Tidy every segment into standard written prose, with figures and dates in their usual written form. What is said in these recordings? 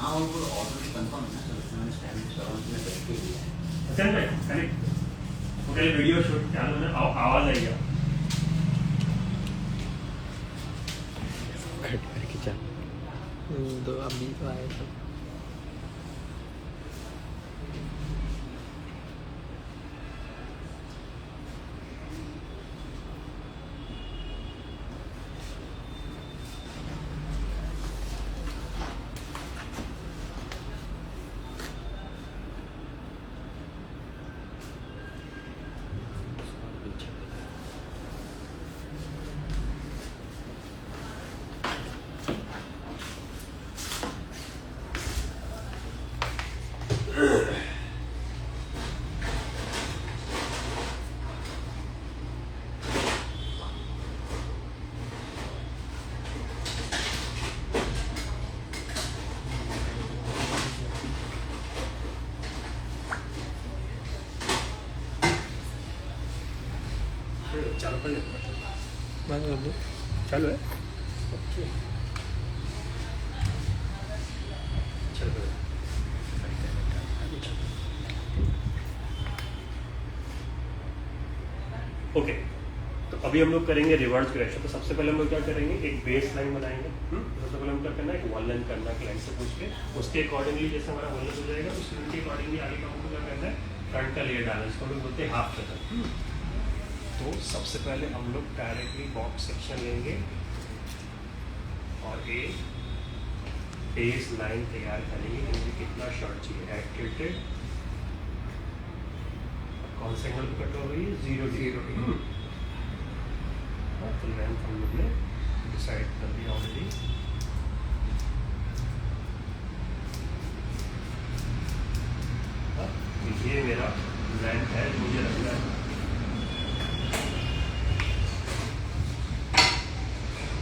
हाँ वो already confirm है ना सर, मैंने स्टैंड सराउंड में करके दिया है। अच्छा भाई कनेक्ट वो कहीं वीडियो शूट चालू में आवाज़ आई है। कट करके चल दो अभी तो आए सब। चालू कर बंद कर दो। चालू है चलो ओके। तो अभी हम लोग करेंगे रिवर्स ग्रेशन। तो सबसे पहले हम लोग क्या करेंगे, एक बेस लाइन बनाएंगे। सबसे पहले हम क्या करना है, एक वॉल लेंथ करना है क्लाइंट से पूछ के, उसके अकॉर्डिंगली जैसे हमारा वॉल लेंथ हो जाएगा उस लेंथ के अकॉर्डिंगली आगे का हमको क्या करना है, फ्रंट का लेयर डालना है, इसको हम लोग बोलते हैं हाफ कटर। तो सबसे पहले हम लोग डायरेक्टली बॉक्स सेक्शन लेंगे और एक बेस लाइन तैयार करेंगे कि मुझे कितना शॉर्ट चाहिए। हेड टिल्टेड, कौन से एंगल पे कट हो रही है, 0 डिग्री। तो लेंथ हम लोग ने डिसाइड कर दिया ऑलरेडी। तो ये मेरा लेंथ है, मुझे रखना है।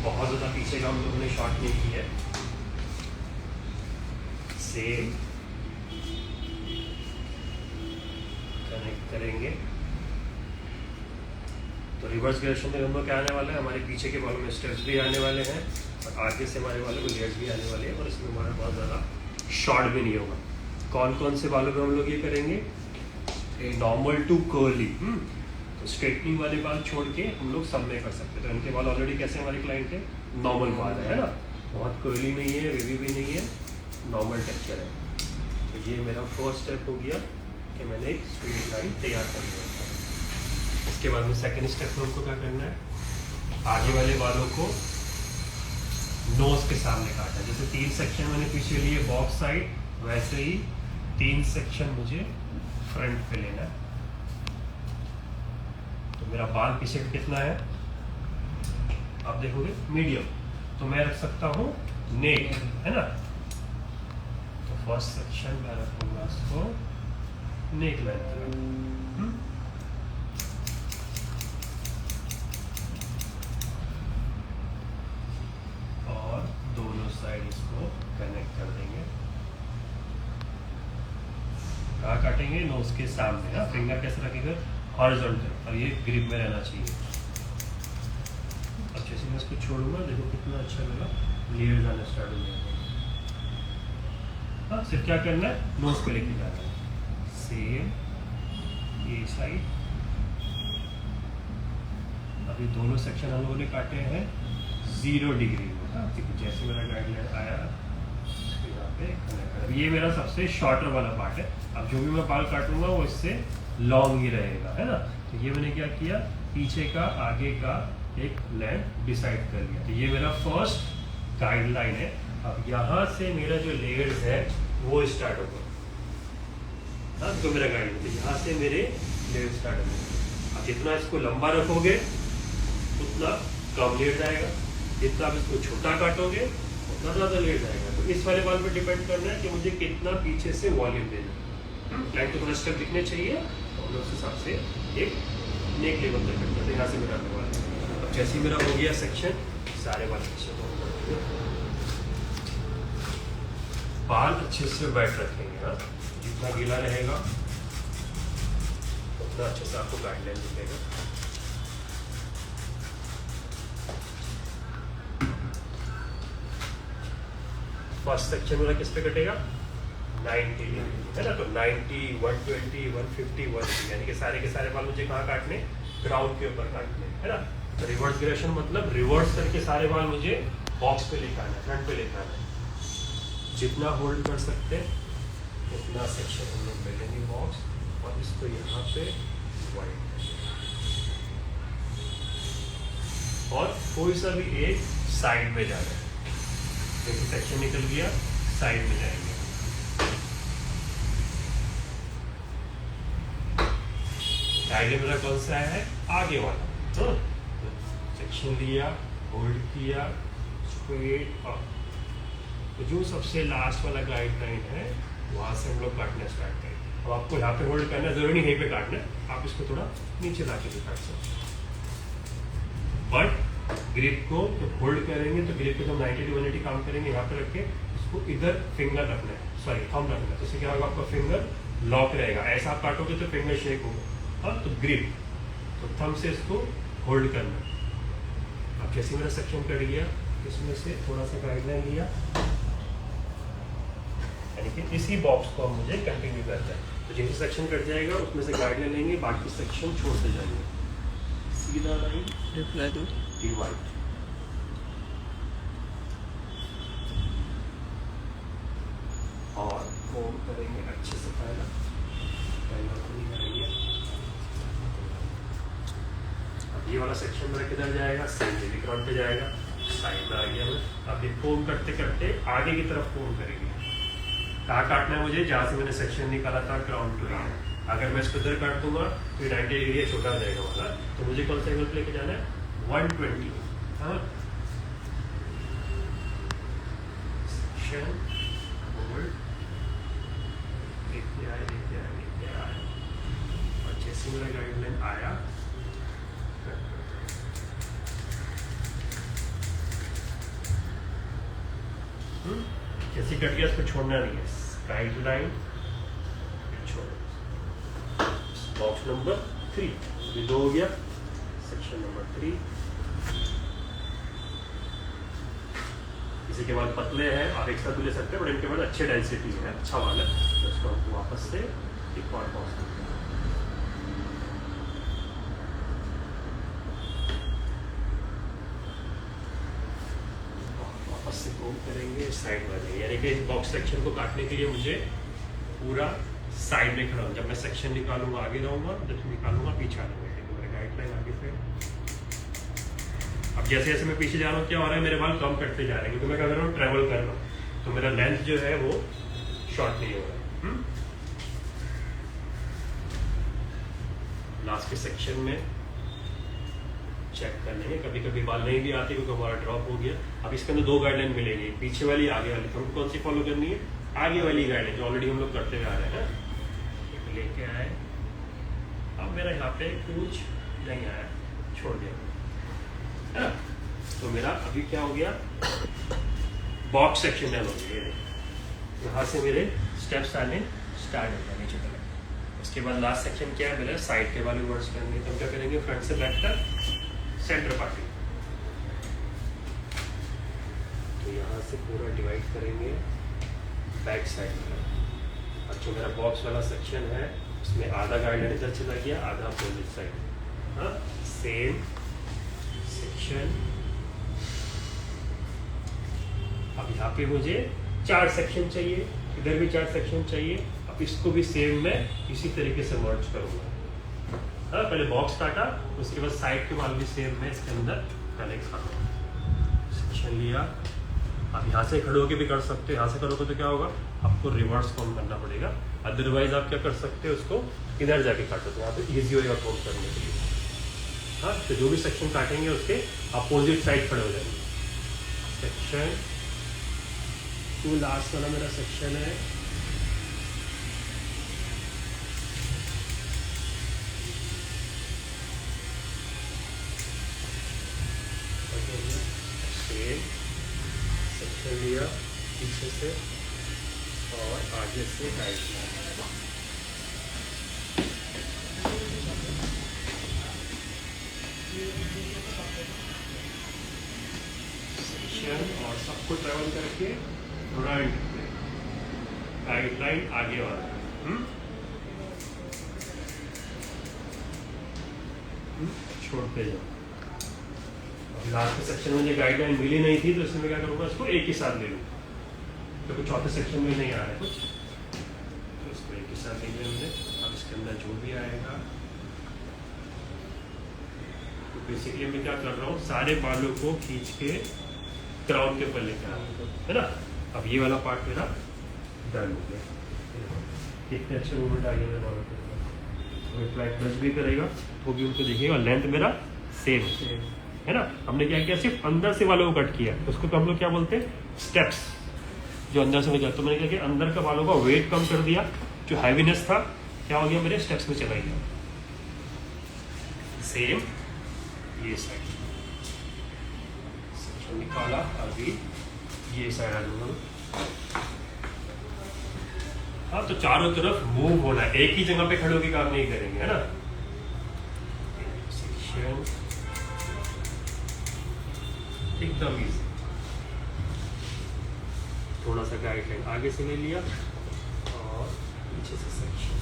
बहुत ज़्यादा पीछे का हम लोगों ने शॉर्ट नहीं किया है। सेम कनेक्ट करेंगे। तो रिवर्स ग्रेशन में हम लोग क्या आने वाला है, हमारे पीछे के बालों में स्टेप्स भी आने वाले हैं और आगे से हमारे बालों में लेयर्स भी आने वाले हैं और इसमें हमारा बहुत ज़्यादा शॉर्ट भी नहीं होगा। कौन कौन से बालों में हम लोग ये करेंगे, नॉर्मल टू कर्ली। तो स्ट्रेटनिंग वाले बाल छोड़ के हम लोग सब में कर सकते हैं। तो इनके बाल ऑलरेडी कैसे हमारे क्लाइंट के नॉर्मल बाल है ना, बहुत कर्ली नहीं है, वेवी भी नहीं है, नॉर्मल टेक्सचर है। तो ये मेरा फर्स्ट स्टेप हो गया कि मैंने एक स्ट्रेट लाइन तैयार कर लिया। इसके बाद में सेकंड स्टेप में हमको क्या करना है, आगे वाले बालों को नोज के सामने काटा। जैसे 3 सेक्शन मैंने पीछे लिए बॉक्स साइड, वैसे ही 3 सेक्शन मुझे फ्रंट पे लेना है। तो मेरा बाल पीछे का कितना है, आप देखोगे मीडियम, तो मैं रख सकता हूँ नेक, है ना। तो फर्स्ट सेक्शन मैं रखूंगा इसको नेक लेंथ। और दोनों साइड इसको कनेक्ट कर देंगे। कहाँ काटेंगे, नोज के सामने। हाँ, फिंगर कैसे रखेंगे, हॉरिजॉन्टल, और ये ग्रिप में रहना चाहिए। अच्छे से मैं इसको छोड़ूंगा, देखो कितना अच्छा लगा, लेयर जाना स्टार्ट हो जाएगा। हाँ, सिर्फ क्या करना है, नोज पे लेके जाना है। सेम ये साइड। अभी दोनों सेक्शन हम लोगों ने काटे हैं 0 डिग्री में। जैसे मेरा गाइडलाइन आया यहाँ पे कनेक्ट कर। ये मेरा सबसे शॉर्टर वाला पार्ट है। अब जो भी मैं बाल काटूंगा वो इससे लॉन्ग ही रहेगा, है ना। तो ये मैंने क्या किया, पीछे का आगे का एक लेंथ डिसाइड कर लिया। तो ये मेरा फर्स्ट गाइडलाइन है। अब यहाँ से मेरा जो लेयर्स है वो स्टार्ट होगा। हाँ, तो मेरा गाइडलाइन, तो यहाँ से मेरे लेयर स्टार्ट होंगे। अब जितना इसको लंबा रखोगे उतना कम लेयर जाएगा, जितना आप इसको छोटा काटोगे उतना ज़्यादा लेयर जाएगा। तो इस वाले बाल पे डिपेंड करना है कि मुझे कितना पीछे से वॉल्यूम देना है। लाइट तो थोड़ा स्टेप दिखने चाहिए, तो हम लोग उस हिसाब से एक नेक लेवल तक करते हैं। यहाँ से मेरा वाल, अब जैसे ही मेरा हो गया सेक्शन, सारे बाल अच्छे बाल अच्छे से बैठ रखेंगे। हाँ, जितना गीला रहेगा उतना अच्छे से आपको गाइडलाइन दिखेगा। फर्स्ट सेक्शन मेरा किस पे कटेगा 90 है ना, तो 90, 120, 150, 180 यानी कि सारे के सारे बाल मुझे कहाँ काटने, ग्राउंड के ऊपर काटने है ना। तो रिवर्स गिरेशन मतलब रिवर्स करके सारे बाल मुझे बॉक्स पे लेकर आना, फ्रंट पे लेकर आना। जितना होल्ड कर सकते उतना सेक्शन हम लोग ले लेंगे बॉक्स, और इसको यहाँ पे वाइड, और कोई सा भी एक साइड में जाना है। जैसे सेक्शन निकल गया साइड में जाएंगे। साइड मेरा कौन सा है, आगे वाला। तो सेक्शन लिया, होल्ड किया, स्ट्रेट अप। तो जो सबसे लास्ट वाला गाइडलाइन है वहां से हम लोग काटना स्टार्ट करेंगे। अब आपको यहाँ पे होल्ड करना जरूरी नहीं, यहीं पे काटना है, आप इसको थोड़ा नीचे लाके भी काट सकते हैं। बट ग्रिप को जब होल्ड करेंगे तो ग्रिप को जब 90 to 180 काम करेंगे, यहाँ पे रख के इसको इधर फिंगर रखना है, सॉरी थंब रखना है। तो इससे क्या होगा, आपका फिंगर लॉक रहेगा। ऐसा आप काटोगे तो फिंगर शेक होगा। हाँ, तो ग्रिप, तो थंब से इसको होल्ड करना। अब जैसे मेरा सेक्शन कट गया, इसमें से थोड़ा सा गाइडलाइन लिया, यानी कि इसी बॉक्स को मुझे कंटिन्यू करना है। तो जैसे सेक्शन कट जाएगा उसमें से गाइडलाइन लेंगे, बाकी सेक्शन छोड़ते जाएंगे, सीधा लाइन रिप्लाई दो डिवाइड। और फोल्ड करेंगे अच्छे से, पहला को नहीं करेंगे। अब ये वाला सेक्शन मेरा किधर जाएगा, सेम ग्राउंड पे जाएगा, साइड में आ गया मैं। अब ये फोल्ड करते करते आगे की तरफ फोल्ड करेंगे। कहाँ काटना है मुझे, जहाँ से मैंने सेक्शन निकाला था ग्राउंड टू एरिया। अगर मैं इसको इधर काट दूंगा तो ये 90 एरिया छोटा हो जाएगा वाला। तो मुझे कौन सा एंगल पे लेके जाना है, 120। हाँ, सेक्शन होल्ड, लेके आए लेके आए लेके आए, और जैसे मेरा गाइडलाइन आया जैसे कट गया इसको छोड़ना नहीं है, गाइडलाइन छोड़। बॉक्स नंबर 3 अभी 2 हो गया, सेक्शन नंबर 3। इसी के बाद पतले हैं, आप एक साथ भी ले सकते हैं, बट इनके बाद अच्छे डेंसिटी है, अच्छा वाला है। तो इसको हमको वापस से एक और बॉक्स करते हैं। वापस से फोल्ड करेंगे, साइड में जाएंगे, यानी कि इस बॉक्स सेक्शन को काटने के लिए मुझे पूरा साइड में खड़ा हूँ। जब मैं सेक्शन निकालूंगा आगे रहूंगा, जब निकालूंगा पीछे आऊंगा। मेरा गाइडलाइन आगे से। अब जैसे जैसे मैं पीछे जा रहा हूँ, क्या हो रहा है, मेरे बाल कम कटते जा रहे हैं, क्योंकि मैं क्या कर रहा हूँ, ट्रेवल कर रहा हूँ, तो मेरा लेंथ जो है वो शॉर्ट नहीं हो रहा है। लास्ट के सेक्शन में चेक कर लेंगे, कभी कभी बाल नहीं भी आते क्योंकि हमारा ड्रॉप हो गया। अब इसके अंदर 2 गाइडलाइन मिलेंगी, पीछे वाली, आगे वाली। तो हमको कौन सी फॉलो करनी है, आगे वाली गाइडलाइन, जो ऑलरेडी हम लोग करते हुए आ रहे हैं। लेके आए, अब मेरा यहाँ पे कुछ नहीं आया, छोड़ दिया है ना। तो मेरा अभी क्या हो गया, बॉक्स सेक्शन डन हो गया। यहाँ से मेरे स्टेप्स आने स्टार्ट हो गए नीचे तक। उसके बाद लास्ट सेक्शन क्या है मेरा, साइड के वाले वर्ड्स करने। तो हम क्या करेंगे, फ्रंट से बैक तक सेंटर पार्टी। तो यहाँ से पूरा डिवाइड करेंगे बैक साइड में। अब जो मेरा बॉक्स वाला सेक्शन है उसमें आधा गाइडलाइन इधर चला गया, आधा अपोजिट साइड। हाँ, सेम सेक्शन। अब यहाँ पे मुझे 4 सेक्शन चाहिए, इधर भी 4 सेक्शन चाहिए। अब इसको भी सेम मैं इसी तरीके से मर्ज करूंगा। हाँ, पहले बॉक्स काटा, उसके बाद साइड के बाल भी सेम मैं इसके अंदर कनेक्ट करूँगा। सेक्शन लिया, आप यहाँ से खड़े होकर भी कर सकते हो। यहाँ से करोगे तो क्या होगा, आपको रिवर्स कॉम करना पड़ेगा। अदरवाइज आप क्या कर सकते हो, उसको इधर जाके काटो, तो यहाँ पे ईजी होगा कॉम करने के लिए। हाँ, तो जो भी सेक्शन काटेंगे उसके अपोजिट साइड खड़े हो जाएंगे। सेक्शन 2 लास्ट वाला मेरा सेक्शन है। सेक्शन लिया पीछे से और आगे से टाइट किया। सेक्शन और सबको ट्रेवल करके फ्रंट पे गाइडलाइन आगे वाला छोड़ते जाओ। लास्ट के सेक्शन में ये गाइडलाइन मिली नहीं थी तो इसमें मैं क्या करूँगा, इसको एक ही साथ ले लूँ, क्योंकि चौथे सेक्शन में नहीं आ रहा है कुछ, तो इसको एक ही साथ ले लिया हमने। अब इसके अंदर जो भी आएगा, तो बेसिकली मैं क्या कर रहा हूँ, सारे बालों को खींच के क्राउन के ऊपर लेकर आ रहा हूँ, है ना। अब ये वाला पार्ट मेरा डन हो गया। कितने अच्छे मूवमेंट आ गए मेरे बालों के ऊपर। फ्लाइट ब्रश भी करेगा तो भी उनको देखिएगा, लेंथ मेरा सेम है ना। हमने क्या किया, सिर्फ अंदर से बालों को कट किया, उसको तो हम लोग क्या बोलते हैं, स्टेप्स, जो अंदर से निकला। तो मैंने क्या किया, अंदर का बालों का वेट कम कर दिया, जो हैवीनेस था क्या हो गया, मेरे स्टेप्स में चला गया। सेम ये साइड सेक्शन निकाला, अभी ये साइड आ दूंगा। हाँ, तो चारों तरफ मूव होना है, एक ही जगह पे खड़े होकर काम नहीं करेंगे, है ना। सेक्शन एकदम इजी, थोड़ा सा गाइडलाइन आगे से ले लिया और पीछे से सेक्शन।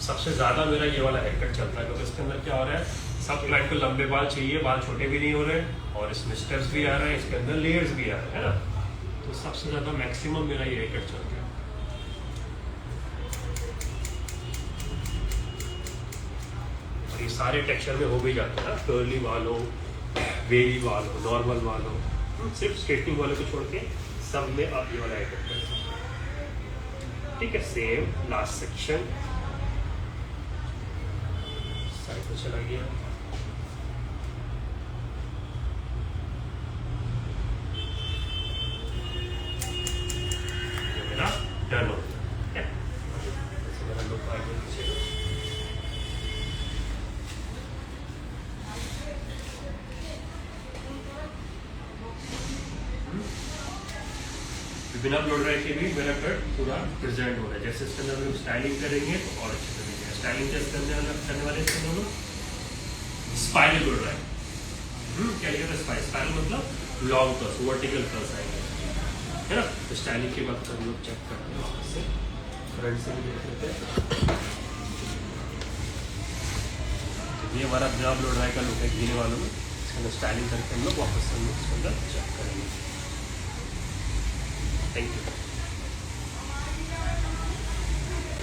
सबसे ज्यादा मेरा ये वाला हेयर कट चलता है, क्योंकि इसके अंदर क्या हो रहा है, सब क्लाइंट को लंबे बाल चाहिए, बाल छोटे भी नहीं हो रहे, और इसमें स्टेप्स भी आ रहे हैं, इसके अंदर लेयर्स भी आ रहे हैं, है ना। तो सबसे ज्यादा मैक्सिमम मेरा ये हेयर कट चल रहा है। और ये सारे टेक्सचर में हो भी जाते हैं ना, कर्ली बाल हो, वेवी बाल हो, नॉर्मल बाल हो, सिर्फ स्ट्रेटनिंग वाले को छोड़ के सब में आप ये वाला हेयर कट कर सकते हैं। ठीक है, सेम लास्ट सेक्शन साइड पे चला गया। डन हो गया, मेरा लुक आ गया पीछे। बिना ब्लो ड्राई के भी मेरा कट पूरा प्रेजेंट हो रहा है। जैसे इसके अंदर हम स्टाइलिंग करेंगे तो और अच्छे तरीके स्टाइलिंग टेस्ट करने वाले इसके अंदर स्पाइरल ब्लो ड्राई। क्या लिखा था, स्पाइरल मतलब लॉन्ग कर्स, वर्टिकल कर्स आएंगे, है ना। तो स्टाइलिंग के बाद हम लोग चेक करते हैं, इससे फ्रंट से भी देख लेते हैं। ये हमारा बिना ब्लो ड्राई का लुक है घीने वालों में। इसके अंदर स्टाइलिंग करके हम लोग वापस हम लोग इसके अंदर चेक करेंगे। Thank you.